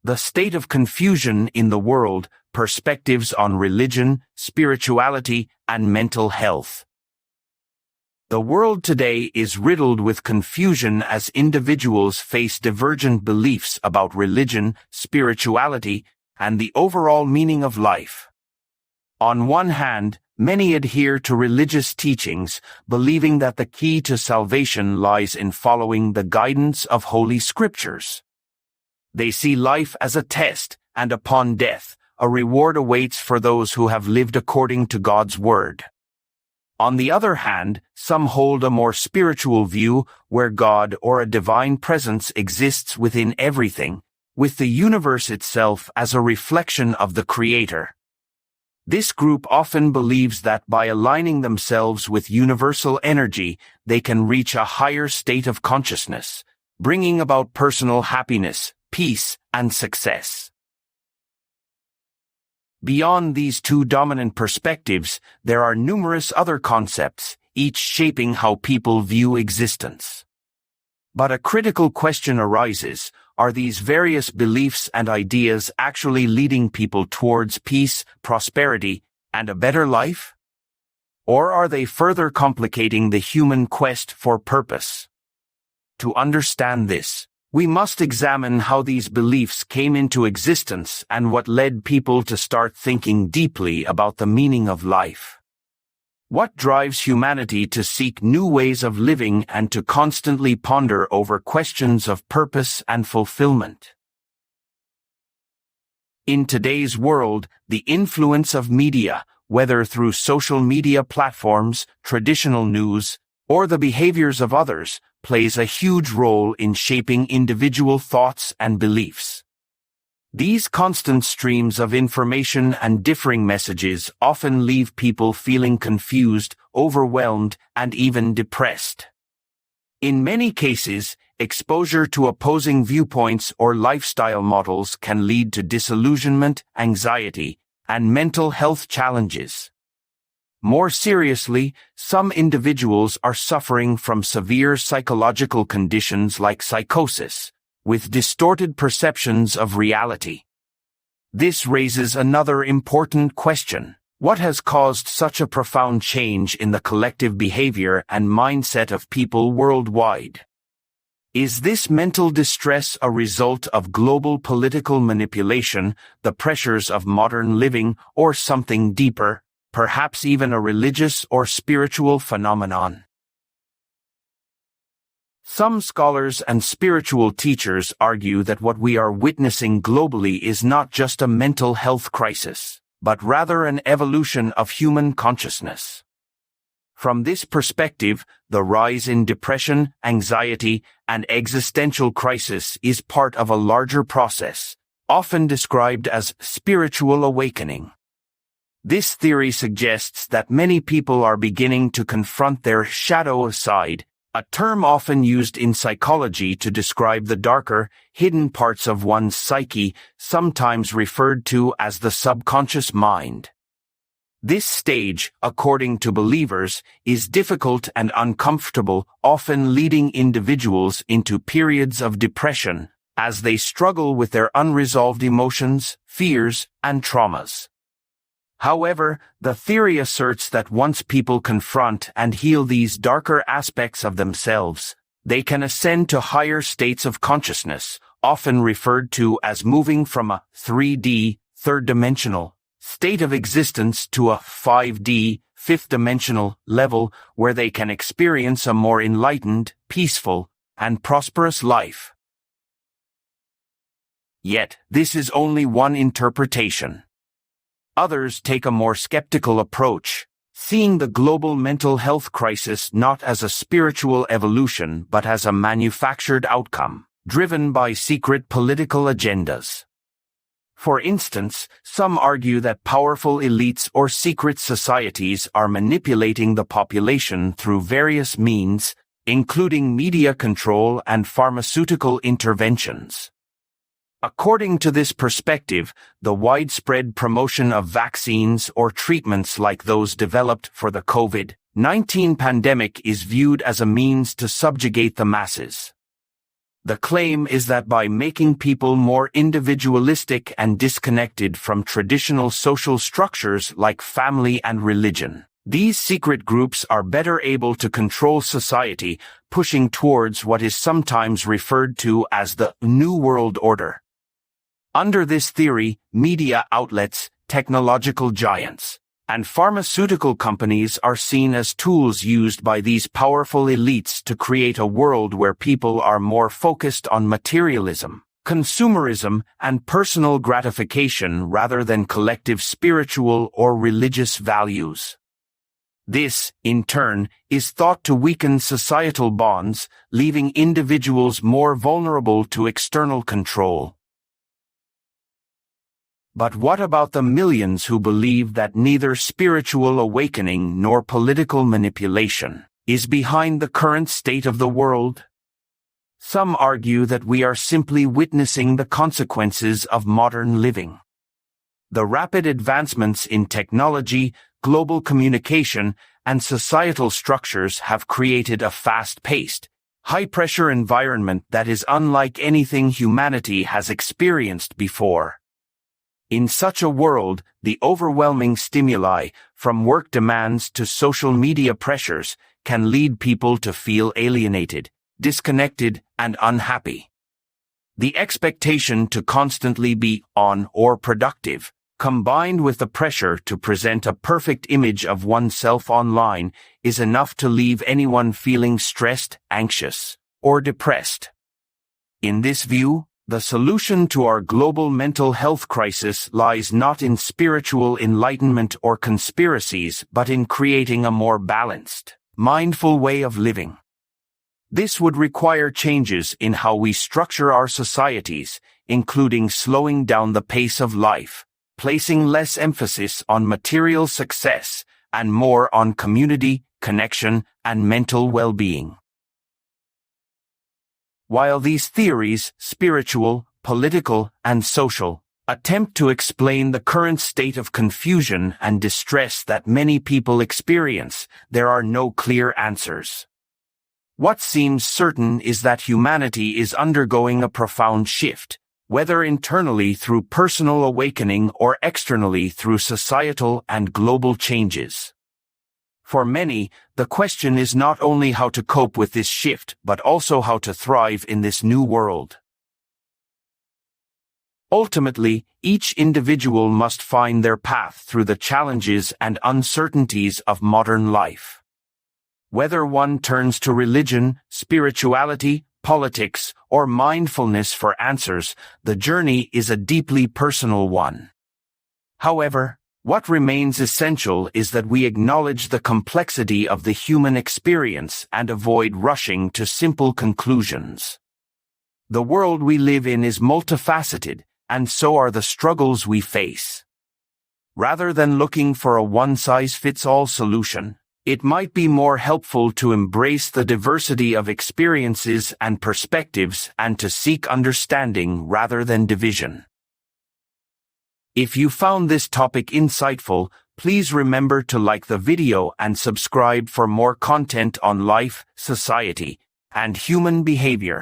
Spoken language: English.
The State of Confusion in the World, Perspectives on Religion, Spirituality, and Mental Health. The world today is riddled with confusion as individuals face divergent beliefs about religion, spirituality, and the overall meaning of life. On one hand, many adhere to religious teachings, believing that the key to salvation lies in following the guidance of Holy Scriptures. They see life as a test, and upon death, a reward awaits for those who have lived according to God's Word. On the other hand, some hold a more spiritual view, where God or a divine presence exists within everything, with the universe itself as a reflection of the Creator. This group often believes that by aligning themselves with universal energy, they can reach a higher state of consciousness, bringing about personal happiness, peace, and success. Beyond these two dominant perspectives, there are numerous other concepts, each shaping how people view existence. But a critical question arises: are these various beliefs and ideas actually leading people towards peace, prosperity, and a better life? Or are they further complicating the human quest for purpose? To understand this, we must examine how these beliefs came into existence and what led people to start thinking deeply about the meaning of life. What drives humanity to seek new ways of living and to constantly ponder over questions of purpose and fulfillment? In today's world, the influence of media, whether through social media platforms, traditional news, or the behaviors of others, plays a huge role in shaping individual thoughts and beliefs. These constant streams of information and differing messages often leave people feeling confused, overwhelmed, and even depressed. In many cases, exposure to opposing viewpoints or lifestyle models can lead to disillusionment, anxiety, and mental health challenges. More seriously, some individuals are suffering from severe psychological conditions like psychosis, with distorted perceptions of reality. This raises another important question: what has caused such a profound change in the collective behavior and mindset of people worldwide? Is this mental distress a result of global political manipulation, the pressures of modern living, or something deeper, perhaps even a religious or spiritual phenomenon? Some scholars and spiritual teachers argue that what we are witnessing globally is not just a mental health crisis, but rather an evolution of human consciousness. From this perspective, the rise in depression, anxiety, and existential crisis is part of a larger process, often described as spiritual awakening. This theory suggests that many people are beginning to confront their shadow side, a term often used in psychology to describe the darker, hidden parts of one's psyche, sometimes referred to as the subconscious mind. This stage, according to believers, is difficult and uncomfortable, often leading individuals into periods of depression, as they struggle with their unresolved emotions, fears, and traumas. However, the theory asserts that once people confront and heal these darker aspects of themselves, they can ascend to higher states of consciousness, often referred to as moving from a 3D, third-dimensional, state of existence to a 5D, fifth-dimensional level where they can experience a more enlightened, peaceful, and prosperous life. Yet, this is only one interpretation. Others take a more skeptical approach, seeing the global mental health crisis not as a spiritual evolution but as a manufactured outcome, driven by secret political agendas. For instance, some argue that powerful elites or secret societies are manipulating the population through various means, including media control and pharmaceutical interventions. According to this perspective, the widespread promotion of vaccines or treatments like those developed for the COVID-19 pandemic is viewed as a means to subjugate the masses. The claim is that by making people more individualistic and disconnected from traditional social structures like family and religion, these secret groups are better able to control society, pushing towards what is sometimes referred to as the New World Order. Under this theory, media outlets, technological giants, and pharmaceutical companies are seen as tools used by these powerful elites to create a world where people are more focused on materialism, consumerism, and personal gratification rather than collective spiritual or religious values. This, in turn, is thought to weaken societal bonds, leaving individuals more vulnerable to external control. But what about the millions who believe that neither spiritual awakening nor political manipulation is behind the current state of the world? Some argue that we are simply witnessing the consequences of modern living. The rapid advancements in technology, global communication, and societal structures have created a fast-paced, high-pressure environment that is unlike anything humanity has experienced before. In such a world, the overwhelming stimuli, from work demands to social media pressures, can lead people to feel alienated, disconnected, and unhappy. The expectation to constantly be on or productive, combined with the pressure to present a perfect image of oneself online, is enough to leave anyone feeling stressed, anxious, or depressed. In this view, the solution to our global mental health crisis lies not in spiritual enlightenment or conspiracies but in creating a more balanced, mindful way of living. This would require changes in how we structure our societies, including slowing down the pace of life, placing less emphasis on material success, and more on community, connection, and mental well-being. While these theories, spiritual, political, and social, attempt to explain the current state of confusion and distress that many people experience, there are no clear answers. What seems certain is that humanity is undergoing a profound shift, whether internally through personal awakening or externally through societal and global changes. For many, the question is not only how to cope with this shift but also how to thrive in this new world. Ultimately, each individual must find their path through the challenges and uncertainties of modern life. Whether one turns to religion, spirituality, politics, or mindfulness for answers, the journey is a deeply personal one. However, what remains essential is that we acknowledge the complexity of the human experience and avoid rushing to simple conclusions. The world we live in is multifaceted, and so are the struggles we face. Rather than looking for a one-size-fits-all solution, it might be more helpful to embrace the diversity of experiences and perspectives and to seek understanding rather than division. If you found this topic insightful, please remember to like the video and subscribe for more content on life, society, and human behavior.